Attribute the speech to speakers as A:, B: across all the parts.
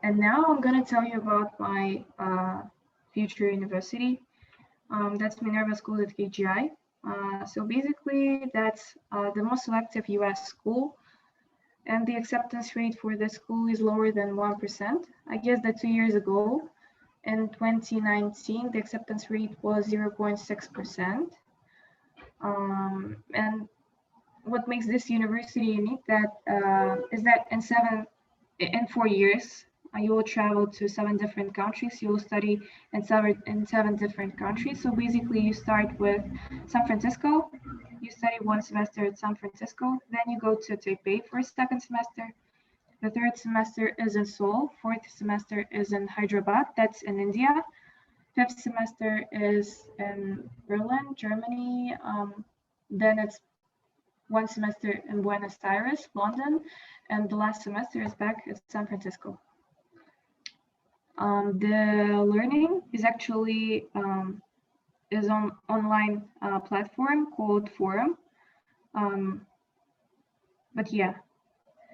A: And now I'm going to tell you about my future university. That's Minerva Schools at KGI. So basically, that's the most selective US school, and the acceptance rate for the school is lower than 1%. I guess that 2 years ago, in 2019, the acceptance rate was 0.6%. And what makes this university unique is that in 4 years, you will travel to 7 different countries. You will study in seven different countries. So basically, you start with San Francisco. You study 1 semester at San Francisco. Then you go to Taipei for a second semester. The 3rd semester is in Seoul. 4th semester is in Hyderabad. That's in India. 5th semester is in Berlin, Germany. Then it's 1 semester in Buenos Aires, London, and the last semester is back at San Francisco. The learning is actually is on online platform called Forum. But yeah,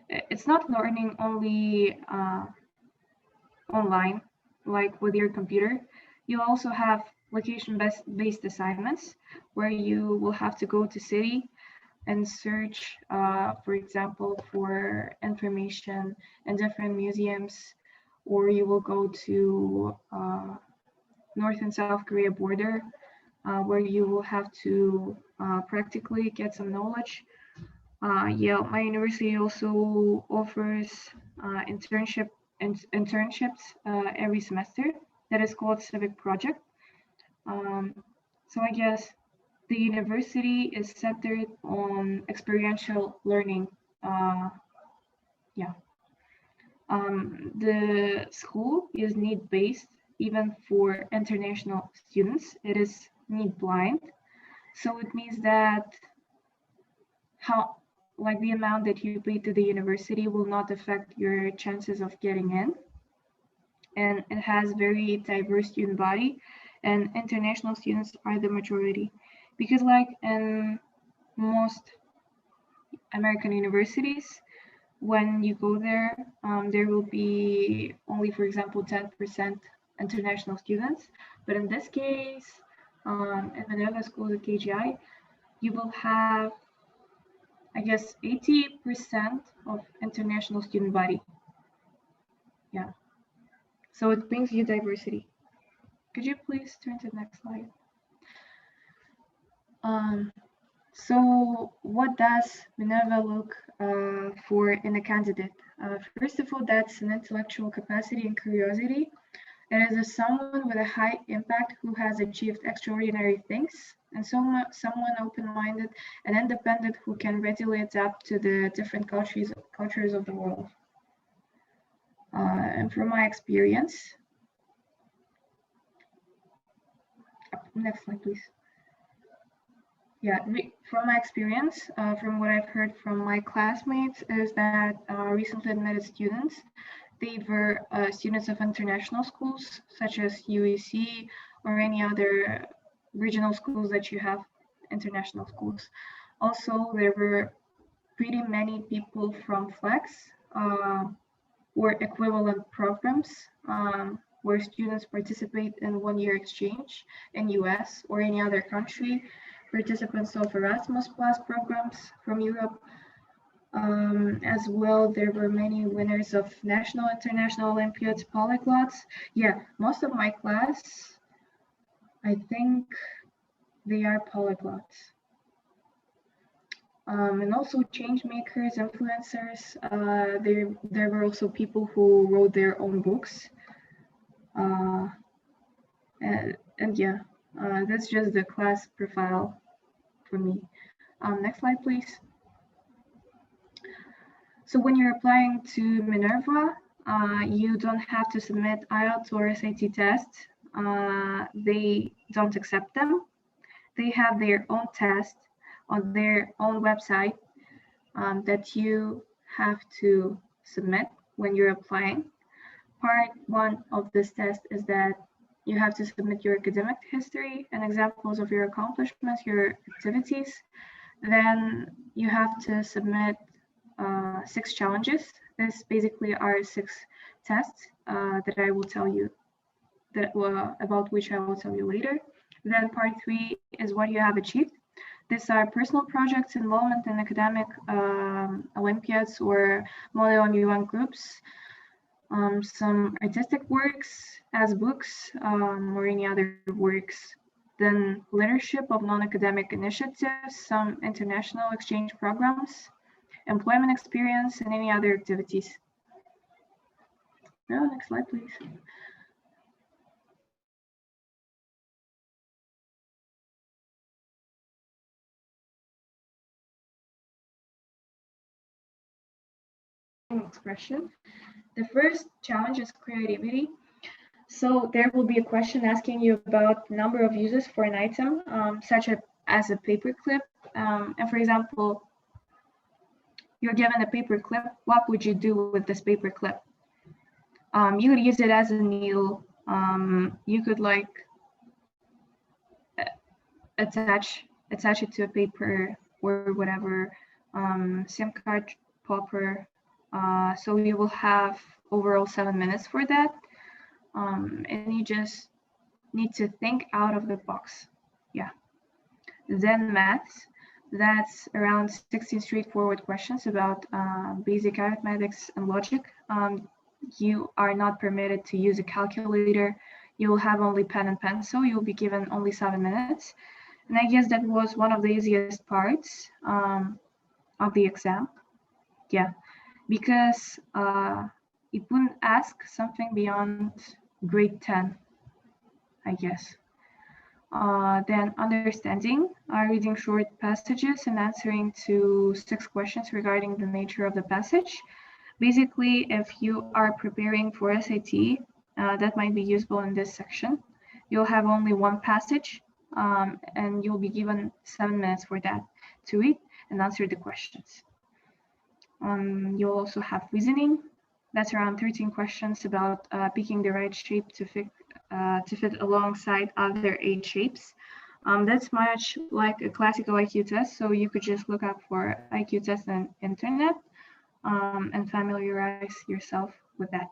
A: it's not learning only online, like with your computer. You also have location-based assignments where you will have to go to city and search, for example, for information in different museums, or you will go to North and South Korea border, where you will have to practically get some knowledge. Yeah, my university also offers internships every semester. That is called Civic Project. So I guess the university is centered on experiential learning. Yeah. The school is need-based, even for international students. It is need-blind. So it means that the amount that you pay to the university will not affect your chances of getting in. And it has very diverse student body, and international students are the majority. Because like in most American universities, when you go there, there will be only, for example, 10% international students. But in this case, in Minerva Schools at KGI, you will have, I guess, 80% of international student body. Yeah. So it brings you diversity. Could you please turn to the next slide? So what does Minerva look for in a candidate? First of all, that's an intellectual capacity and curiosity. It is someone with a high impact who has achieved extraordinary things, and someone open-minded and independent who can readily adapt to the different cultures of the world. And from my experience, next slide, please. Yeah, from my experience, from what I've heard from my classmates, is that recently admitted students, they were students of international schools, such as UEC or any other regional schools that you have, international schools. Also, there were pretty many people from FLEX or equivalent programs where students participate in one-year exchange in US or any other country, participants of Erasmus Plus programs from Europe. As well, there were many winners of national, international Olympiads, polyglots. Yeah, most of my class, I think they are polyglots. And also change makers, influencers. There were also people who wrote their own books. And yeah, that's just the class profile for me. Next slide, please. So when you're applying to Minerva, you don't have to submit IELTS or SAT tests. They don't accept them. They have their own test on their own website that you have to submit when you're applying. Part 1 of this test is that you have to submit your academic history and examples of your accomplishments, your activities. Then you have to submit 6 challenges. This basically are 6 tests that I will tell you about which I will tell you later. Then part 3 is what you have achieved. These are personal projects, involvement in academic Olympiads or model and UN groups, some artistic works as books or any other works. Then leadership of non-academic initiatives, some international exchange programs, employment experience, and any other activities. No, next slide, please. Expression. The first challenge is creativity. So there will be a question asking you about number of uses for an item, such as a paper clip. And for example, you're given a paper clip. What would you do with this paper clip? You could use it as a needle. You could like attach it to a paper or whatever, SIM card popper. So you will have overall 7 minutes for that. And you just need to think out of the box. Yeah. Then maths, that's around 16 straightforward questions about basic arithmetics and logic. You are not permitted to use a calculator. You will have only pen and pencil. You'll be given only 7 minutes. And I guess that was one of the easiest parts of the exam. Yeah, because it wouldn't ask something beyond grade 10, I guess. Then understanding, reading short passages and answering to 6 questions regarding the nature of the passage. Basically, if you are preparing for SAT, that might be useful in this section. You'll have only one passage and you'll be given 7 minutes for that to read and answer the questions. You'll also have reasoning. That's around 13 questions about picking the right shape to fit alongside other 8 shapes. That's much like a classical IQ test, so you could just look up for IQ test on internet and familiarize yourself with that.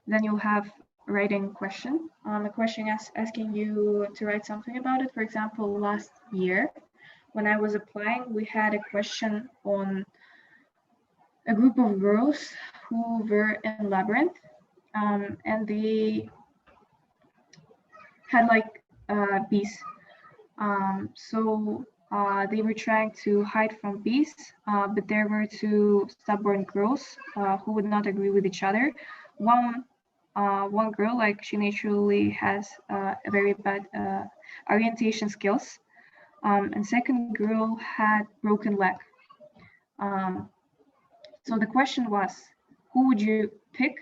A: Then you'll have a writing question. A question asking you to write something about it. For example, last year, when I was applying, we had a question on a group of girls who were in labyrinth, and they had like bees. So they were trying to hide from bees, but there were 2 stubborn girls who would not agree with each other. One girl, like she naturally has a very bad orientation skills, and second girl had broken leg. So the question was, who would you pick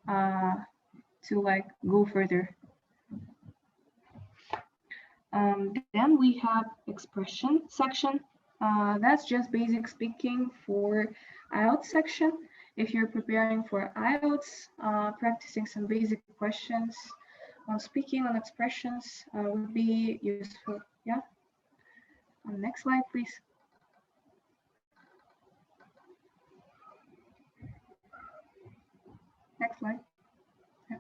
A: to like go further? Then we have expression section. That's just basic speaking for IELTS section. If you're preparing for IELTS, practicing some basic questions on speaking, on expressions would be useful. Yeah. Next slide, please. Next slide. Yeah.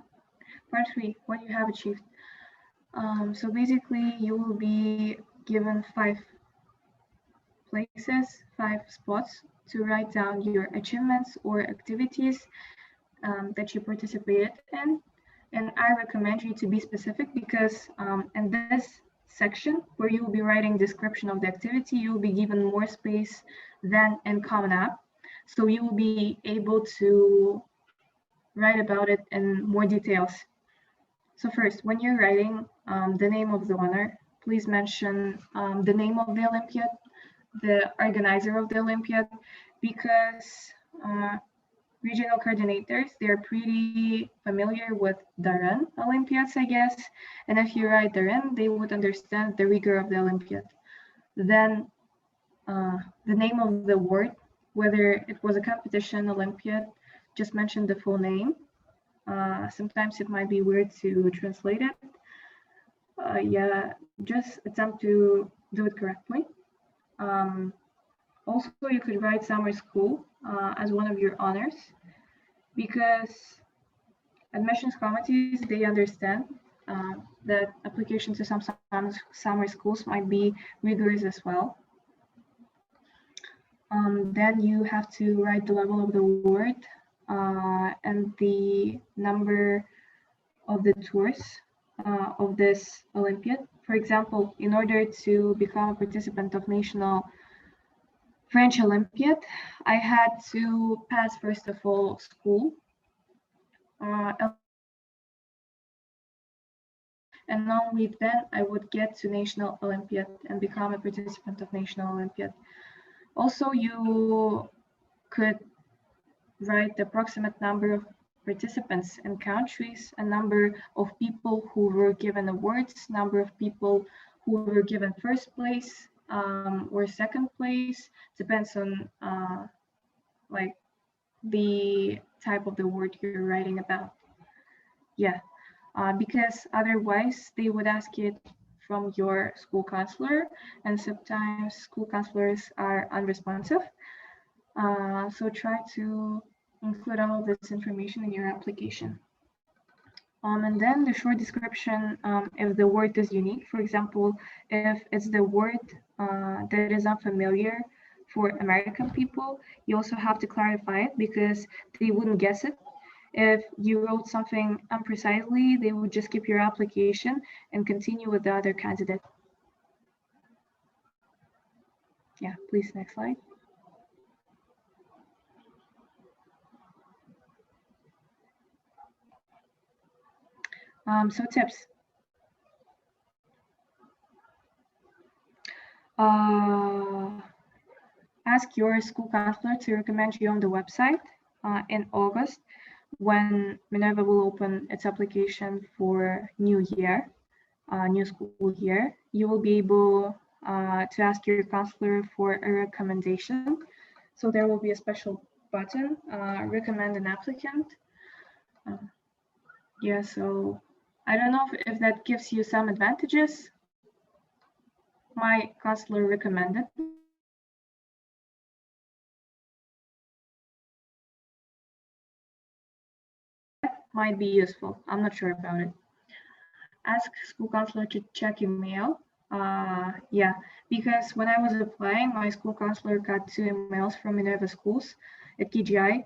A: Part 3, what you have achieved. So basically, you will be given 5 places, 5 spots to write down your achievements or activities that you participated in. And I recommend you to be specific because in this section where you will be writing description of the activity, you will be given more space than in Common App. So you will be able to write about it in more details. So first, when you're writing the name of the winner, please mention the name of the Olympiad, the organizer of the Olympiad, because regional coordinators, they're pretty familiar with Darren Olympiads, I guess. And if you write Darren, they would understand the rigor of the Olympiad. Then the name of the award, whether it was a competition, Olympiad, just mention the full name. Sometimes it might be weird to translate it. Yeah, just attempt to do it correctly. Also, you could write summer school as one of your honors, because Admissions committees, they understand that application to some summer schools might be rigorous as well. Then you have to write the level of the award and the number of the tours of this Olympiad. For example, in order to become a participant of National French Olympiad, I had to pass, first of all, school. And only then I would get to National Olympiad and become a participant of National Olympiad. Also, you could write the approximate number of participants and countries, a number of people who were given awards, number of people who were given first place or second place, depends on like the type of the award you're writing about. Yeah, because otherwise they would ask it from your school counselor, and sometimes school counselors are unresponsive. So try to include all of this information in your application. And then the short description, if the word is unique, for example, if it's the word that is unfamiliar for American people, you also have to clarify it because they wouldn't guess it. If you wrote something unprecisely, they would just skip your application and continue with the other candidate. Yeah, please, next slide. So tips. Ask your school counselor to recommend you on the website in August when Minerva will open its application for new year, new school year. You will be able to ask your counselor for a recommendation. So there will be a special button, recommend an applicant. Yeah, so I don't know if that gives you some advantages. My counselor recommended. Might be useful. I'm not sure about it. Ask school counselor to check your mail. Yeah, because when I was applying, my school counselor got 2 emails from Minerva Schools at KGI,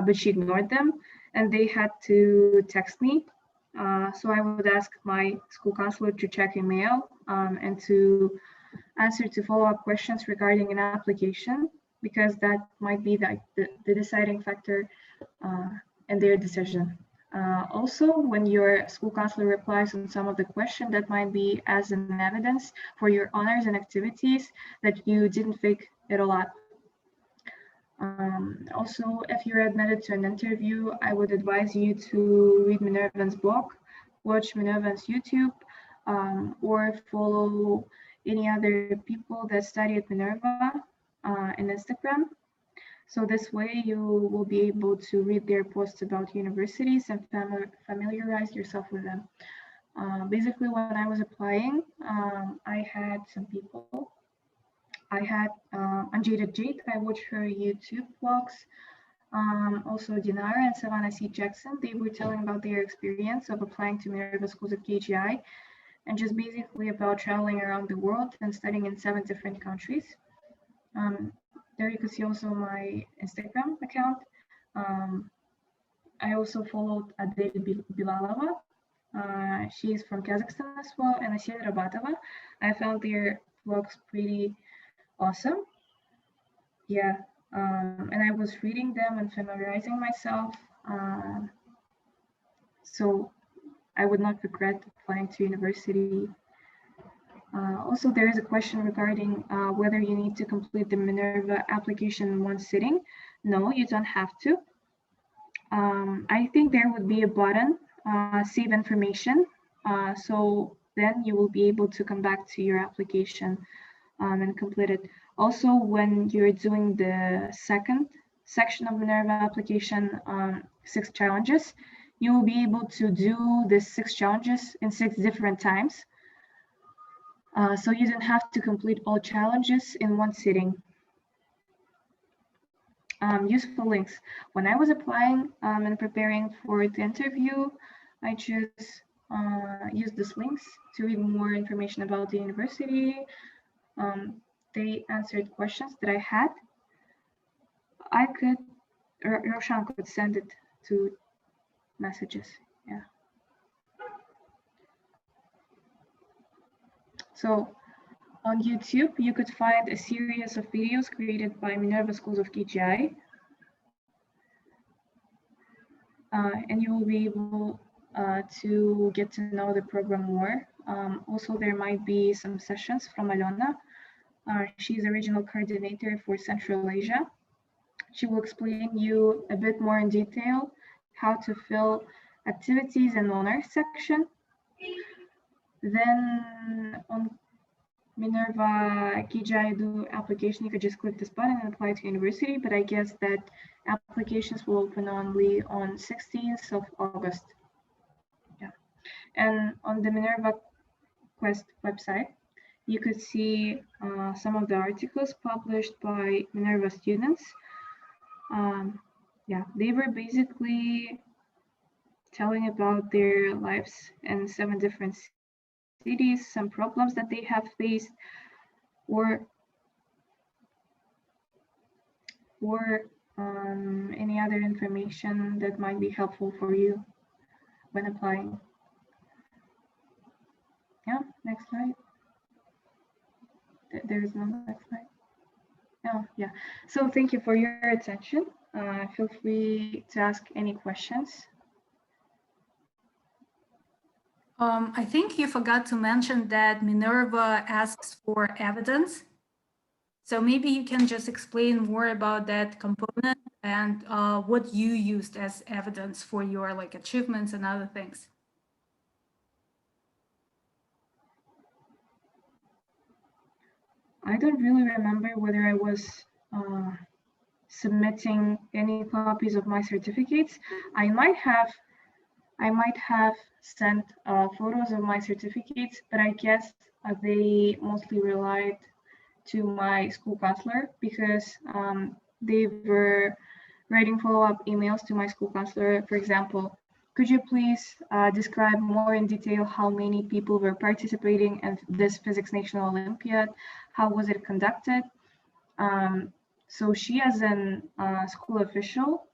A: but she ignored them and they had to text me. So I would ask my school counselor to check email and to answer to follow-up questions regarding an application, because that might be the deciding factor in their decision. Also, when your school counselor replies on some of the questions, that might be as an evidence for your honors and activities that you didn't fake it all up. Also, if you're admitted to an interview, I would advise you to read Minervans' blog, watch Minervans' YouTube, or follow any other people that study at Minerva in Instagram. So this way you will be able to read their posts about universities and familiarize yourself with them. Basically, when I was applying, I had some people. I had Unjaded Jade. I watched her YouTube vlogs. Also Dinara and Savannah-c-Jackson. They were telling about their experience of applying to Minerva Schools at KGI, and just basically about traveling around the world and studying in 7 different countries. There you can see also my Instagram account. I also followed Adele Bilalova. She is from Kazakhstan as well, and Assem Bekbolatkyzy. I found their vlogs pretty awesome. Yeah, and I was reading them and familiarizing myself. So I would not regret applying to university. Also, there is a question regarding whether you need to complete the Minerva application in one sitting. No, you don't have to. I think there would be a button, save information. So then you will be able to come back to your application and complete it. Also, when you're doing the second section of Minerva application, 6 challenges, you will be able to do the 6 challenges in 6 different times. So you don't have to complete all challenges in one sitting. useful links. When I was applying and preparing for the interview, I just used these links to read more information about the university. They answered questions that I had. I could, or Roshan could send it to messages. Yeah. So on YouTube, you could find a series of videos created by Minerva Schools of KGI. And you will be able to get to know the program more. Also, there might be some sessions from Alona. She's a regional coordinator for Central Asia. She will explain you a bit more in detail how to fill activities in honors section. Then on Minerva KGI application, you could just click this button and apply to university, but I guess that applications will open only on 16th of August. Yeah. And on the Minerva Quest website, you could see some of the articles published by Minerva students. Yeah, they were basically telling about their lives in 7 different cities, some problems that they have faced, or any other information that might be helpful for you when applying. Yeah, next slide. There is no next slide. Oh, yeah. So thank you for your attention. Feel free to ask any questions.
B: I think you forgot to mention that Minerva asks for evidence. So maybe you can just explain more about that component and what you used as evidence for your achievements and other things.
A: I don't really remember whether I was submitting any copies of my certificates. I might have sent photos of my certificates, but I guess they mostly relied to my school counselor because they were writing follow-up emails to my school counselor. For example, could you please describe more in detail how many people were participating in this Physics National Olympiad? How was it conducted? So she, as a school official,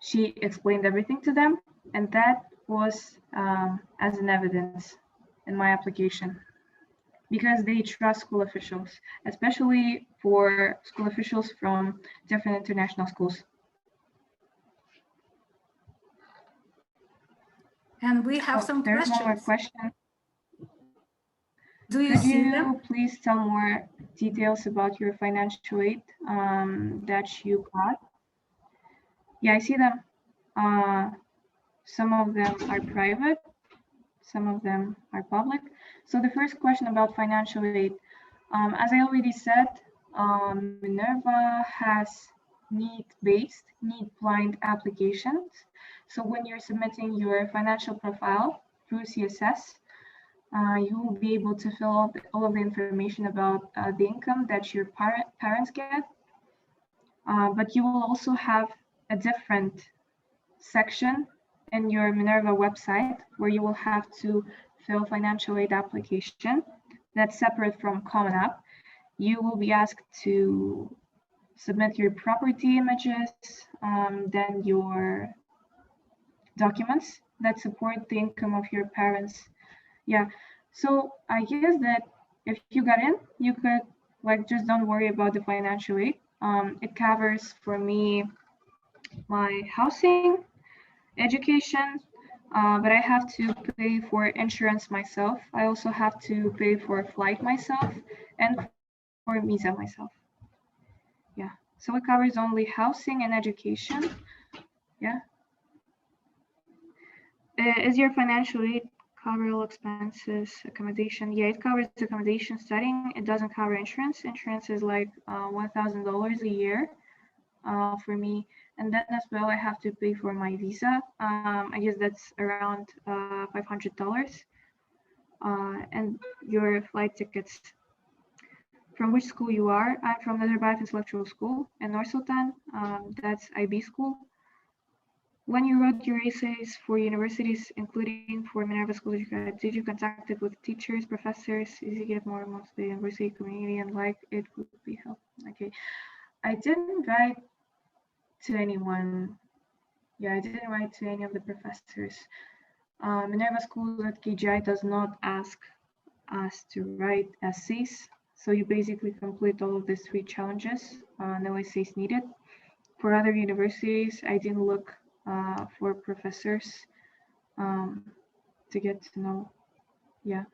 A: she explained everything to them, and that was as an evidence in my application, because they trust school officials, especially for school officials from different international schools.
B: And we have some
A: there's
B: questions.
A: One more question.
B: Do you
A: Could
B: see
A: you
B: them?
A: please tell more details about your financial aid that you got? Yeah, I see them. Some of them are private, some of them are public. So the first question about financial aid, as I already said, Minerva has need-based, need-blind applications. So when you're submitting your financial profile through CSS, you will be able to fill all of the information about the income that your parents get. But you will also have a different section in your Minerva website where you will have to fill financial aid application that's separate from Common App. You will be asked to submit your property images, then your documents that support the income of your parents. Yeah, so I guess that if you got in, you could just don't worry about the financial aid. It covers for me my housing, education, but I have to pay for insurance myself. I also have to pay for a flight myself and for a visa myself. Yeah, so it covers only housing and education. Yeah. Is your financial aid cover all expenses, accommodation? Yeah, it covers accommodation, studying. It doesn't cover insurance. Insurance is like $1,000 a year for me. And then as well, I have to pay for my visa. I guess that's around $500. And your flight tickets. from which school you are. I'm from Nazarbayev Intellectual School in Nur Sultan. That's IB school. When you wrote your essays for universities, including for Minerva Schools, did you contact it with teachers, professors? Is it get more amongst the university community and like it would be helpful? Okay, I didn't write to anyone. Yeah, I didn't write to any of the professors. Minerva Schools at KGI does not ask us to write essays. So you basically complete all of these 3 challenges, no essays needed. For other universities, I didn't look for professors to get to know. Yeah.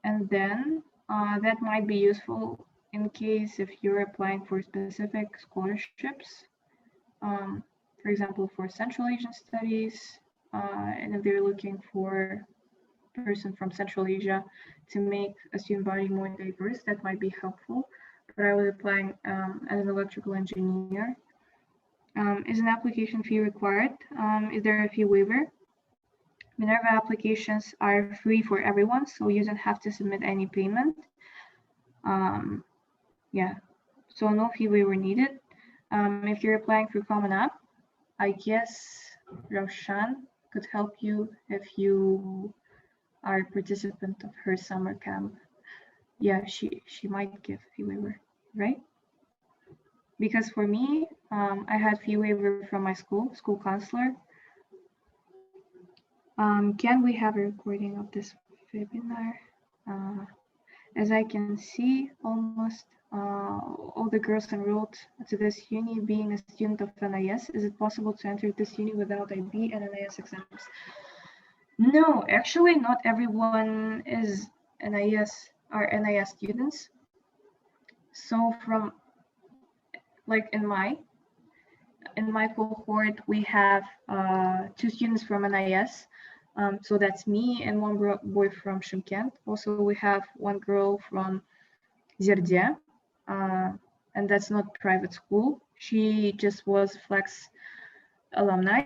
A: And then that might be useful in case if you're applying for specific scholarships, for example, for Central Asian Studies, and if they're looking for a person from Central Asia to make a student body more diverse, that might be helpful. But I was applying as an electrical engineer. Is an application fee required? Is there a fee waiver? Minerva applications are free for everyone, so you don't have to submit any payment. Yeah, so no fee waiver needed. If you're applying for Common App, I guess Roshan could help you if you are a participant of her summer camp. Yeah, she might give fee waiver, right? Because for me, I had fee waiver from my school counselor. Can we have a recording of this webinar? As I can see, almost all the girls enrolled to this uni being a student of NIS. Is it possible to enter this uni without IB and NIS exams? No, actually not everyone is NIS are NIS students. So from like in my cohort, we have 2 students from NIS. So that's me and 1 boy from Shymkent. Also, we have 1 girl from Zerde, and that's not private school. She just was Flex alumni.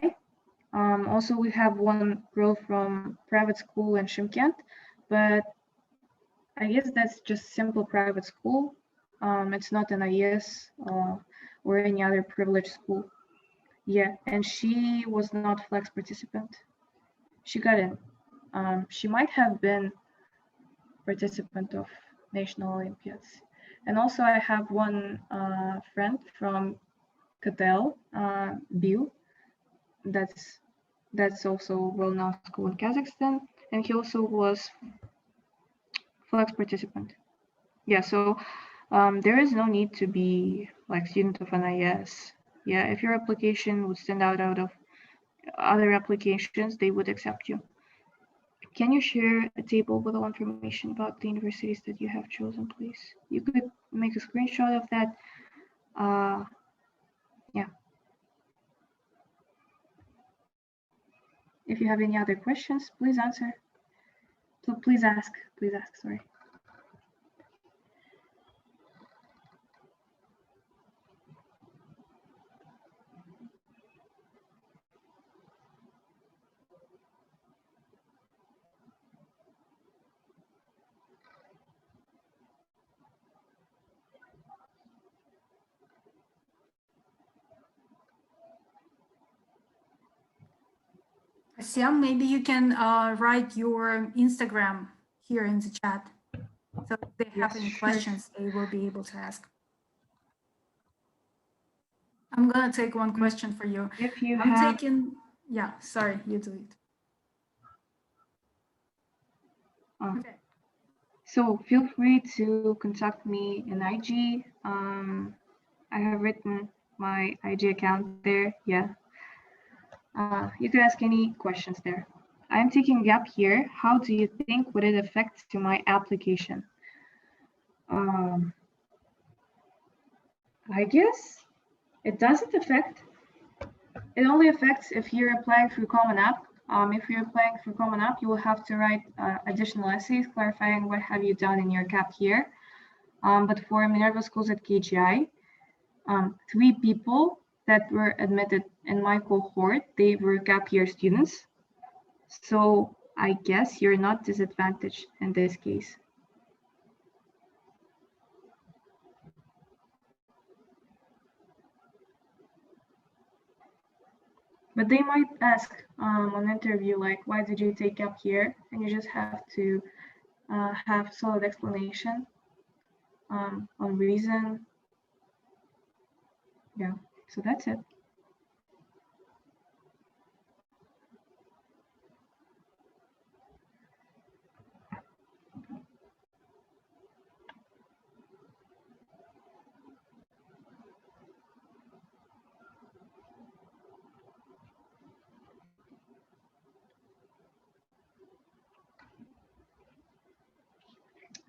A: Also, we have 1 girl from private school in Shymkent, but I guess that's just simple private school. It's not an IES or any other privileged school. Yeah, and she was not Flex participant. She got in. She might have been participant of national Olympiads. And also I have 1 friend from Katel, Biu. That's also a well-known school in Kazakhstan. And he also was Flex participant. Yeah, so there is no need to be like student of NIS. Yeah, if your application would stand out of other applications, they would accept you. Can you share a table with all information about the universities that you have chosen, please? You could make a screenshot of that. Yeah. If you have any other questions, please answer. Please ask, sorry.
B: Assem, maybe you can write your Instagram here in the chat. So if they have any questions, they will be able to ask. I'm gonna take 1 question for you.
A: If you
B: I'm
A: have...
B: taking, yeah, sorry, you do it. Okay.
A: So feel free to contact me in IG. I have written my IG account there. Yeah. You could ask any questions there. I'm taking a gap year. How do you think would it affect to my application? I guess it doesn't affect. It only affects if you're applying through Common App. If you're applying through Common App, you will have to write additional essays clarifying what have you done in your gap year. But for Minerva Schools at KGI, 3 people that were admitted in my cohort, they were gap year students. So I guess you're not disadvantaged in this case. But they might ask on interview, like, why did you take gap year? And you just have to have solid explanation on reason. Yeah, so that's it.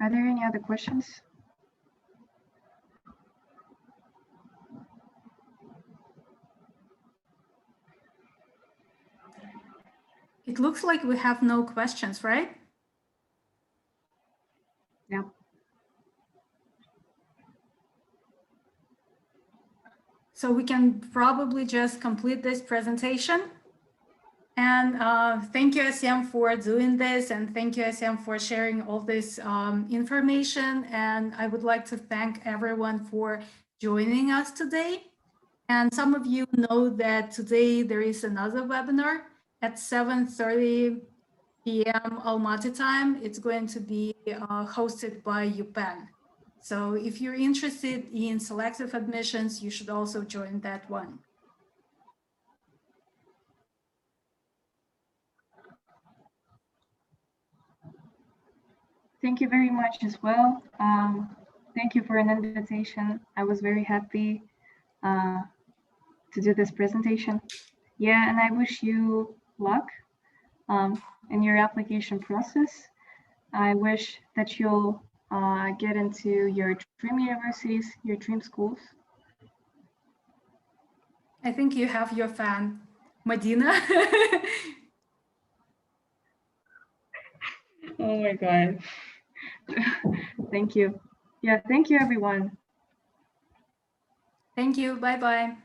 A: Are there any other questions?
B: It looks like we have no questions, right?
A: Yeah.
B: So we can probably just complete this presentation. And thank you, Assem, for doing this. And thank you, Assem, for sharing all this information. And I would like to thank everyone for joining us today. And some of you know that today there is another webinar at 7:30 p.m. Almaty time. It's going to be hosted by UPenn. So if you're interested in selective admissions, you should also join that one.
A: Thank you very much as well. Thank you for an invitation. I was very happy to do this presentation. Yeah, and I wish you luck in your application process. I wish that you'll get into your dream universities, your dream schools.
B: I think you have your fan, Medina.
A: Oh my God. Thank you. Yeah, thank you, everyone.
B: Thank you. Bye-bye.